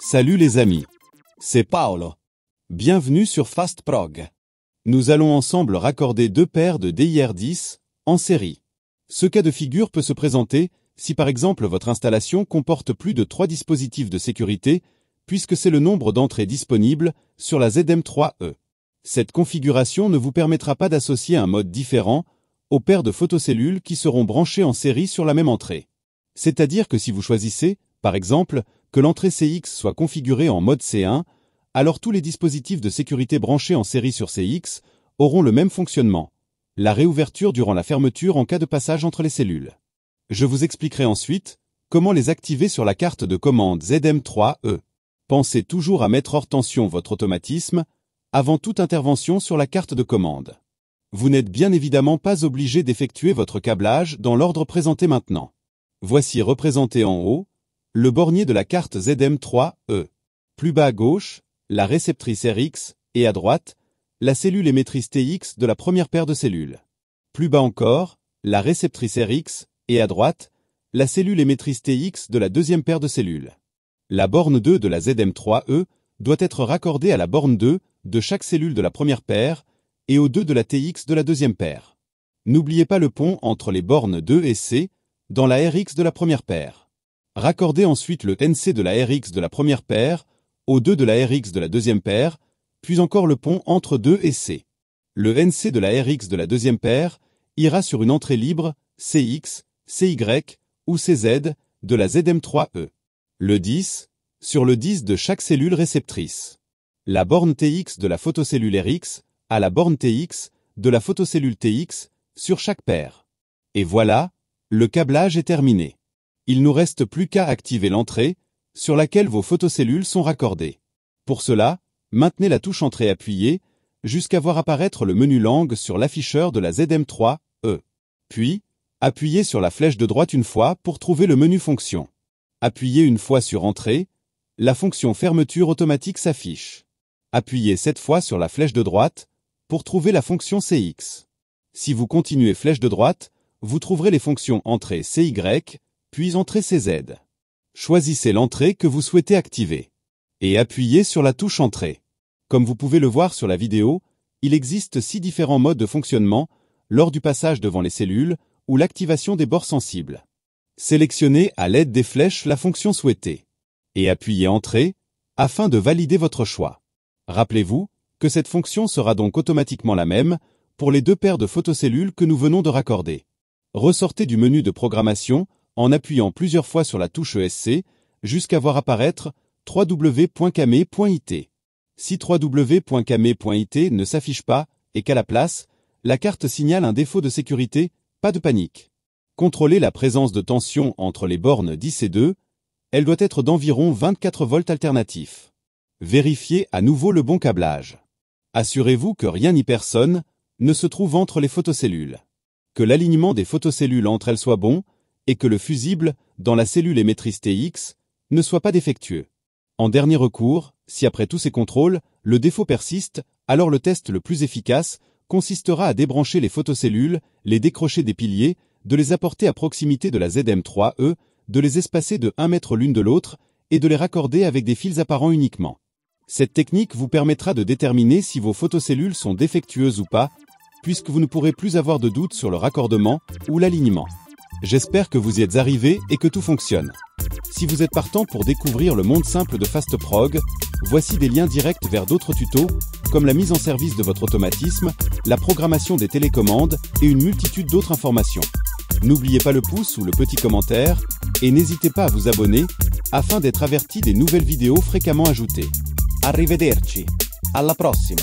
Salut les amis, c'est Paolo. Bienvenue sur FastProg. Nous allons ensemble raccorder deux paires de DIR10 en série. Ce cas de figure peut se présenter si par exemple votre installation comporte plus de 3 dispositifs de sécurité, puisque c'est le nombre d'entrées disponibles sur la ZM3E. Cette configuration ne vous permettra pas d'associer un mode différent aux paires de photocellules qui seront branchées en série sur la même entrée. C'est-à-dire que si vous choisissez, par exemple, que l'entrée CX soit configurée en mode C1, alors tous les dispositifs de sécurité branchés en série sur CX auront le même fonctionnement, la réouverture durant la fermeture en cas de passage entre les cellules. Je vous expliquerai ensuite comment les activer sur la carte de commande ZM3E. Pensez toujours à mettre hors tension votre automatisme avant toute intervention sur la carte de commande. Vous n'êtes bien évidemment pas obligé d'effectuer votre câblage dans l'ordre présenté maintenant. Voici représenté en haut le bornier de la carte ZM3E. Plus bas à gauche, la réceptrice RX et à droite, la cellule émettrice TX de la première paire de cellules. Plus bas encore, la réceptrice RX et à droite, la cellule émettrice TX de la deuxième paire de cellules. La borne 2 de la ZM3E doit être raccordée à la borne 2 de chaque cellule de la première paire et aux 2 de la TX de la deuxième paire. N'oubliez pas le pont entre les bornes 2 et C dans la RX de la première paire. Raccordez ensuite le NC de la RX de la première paire aux 2 de la RX de la deuxième paire, puis encore le pont entre 2 et C. Le NC de la RX de la deuxième paire ira sur une entrée libre CX, CY ou CZ de la ZM3E. Le 10, sur le 10 de chaque cellule réceptrice. La borne TX de la photocellule RX à la borne TX de la photocellule TX sur chaque paire. Et voilà, le câblage est terminé. Il nous reste plus qu'à activer l'entrée sur laquelle vos photocellules sont raccordées. Pour cela, maintenez la touche entrée appuyée jusqu'à voir apparaître le menu langue sur l'afficheur de la ZM3E. Puis, appuyez sur la flèche de droite une fois pour trouver le menu fonction. Appuyez une fois sur entrée, la fonction fermeture automatique s'affiche. Appuyez 7 fois sur la flèche de droite pour trouver la fonction CX. Si vous continuez flèche de droite, vous trouverez les fonctions entrée CY, puis entrée CZ. Choisissez l'entrée que vous souhaitez activer. Et appuyez sur la touche entrée. Comme vous pouvez le voir sur la vidéo, il existe 6 différents modes de fonctionnement lors du passage devant les cellules ou l'activation des bords sensibles. Sélectionnez à l'aide des flèches la fonction souhaitée. Et appuyez entrée afin de valider votre choix. Rappelez-vous que cette fonction sera donc automatiquement la même pour les 2 paires de photocellules que nous venons de raccorder. Ressortez du menu de programmation en appuyant plusieurs fois sur la touche ESC jusqu'à voir apparaître www.came.it. Si www.came.it ne s'affiche pas et qu'à la place, la carte signale un défaut de sécurité, pas de panique. Contrôlez la présence de tension entre les bornes 10 et 2, elle doit être d'environ 24 volts alternatifs. Vérifiez à nouveau le bon câblage. Assurez-vous que rien ni personne ne se trouve entre les photocellules. Que l'alignement des photocellules entre elles soit bon et que le fusible dans la cellule émettrice TX ne soit pas défectueux. En dernier recours, si après tous ces contrôles, le défaut persiste, alors le test le plus efficace consistera à débrancher les photocellules, les décrocher des piliers, de les apporter à proximité de la ZM3E, de les espacer de 1 mètre l'une de l'autre et de les raccorder avec des fils apparents uniquement. Cette technique vous permettra de déterminer si vos photocellules sont défectueuses ou pas, puisque vous ne pourrez plus avoir de doute sur le raccordement ou l'alignement. J'espère que vous y êtes arrivés et que tout fonctionne. Si vous êtes partant pour découvrir le monde simple de FastProg, voici des liens directs vers d'autres tutos, comme la mise en service de votre automatisme, la programmation des télécommandes et une multitude d'autres informations. N'oubliez pas le pouce ou le petit commentaire, et n'hésitez pas à vous abonner, afin d'être averti des nouvelles vidéos fréquemment ajoutées. Arrivederci, alla prossima!